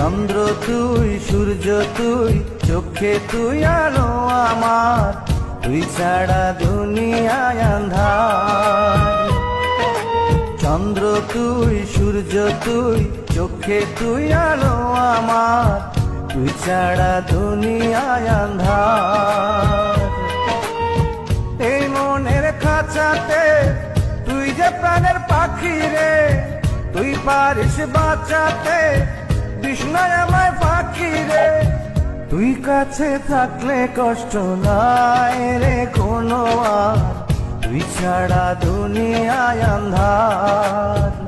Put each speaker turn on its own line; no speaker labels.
চন্দ্র তুই, সূর্য তুই, চোখে তুই আলো আমার, তুই ছাড়া দুনিয়ায় আন্ধার। চন্দ্র তুই, সূর্য তুই, চোখে তুই আলো আমার, তুই ছাড়া দুনিয়ায় আন্ধার। এই মনের খাঁচাতে তুই যে প্রাণের পাখি রে, তুই পারিস বাঁচাতে বিষ্ণায় আমায় ফাঁকি রে। তুই কাছে থাকলে কষ্ট নাই রে কোনো আর, তুই ছাড়া দুনিয়ায় আন্ধার।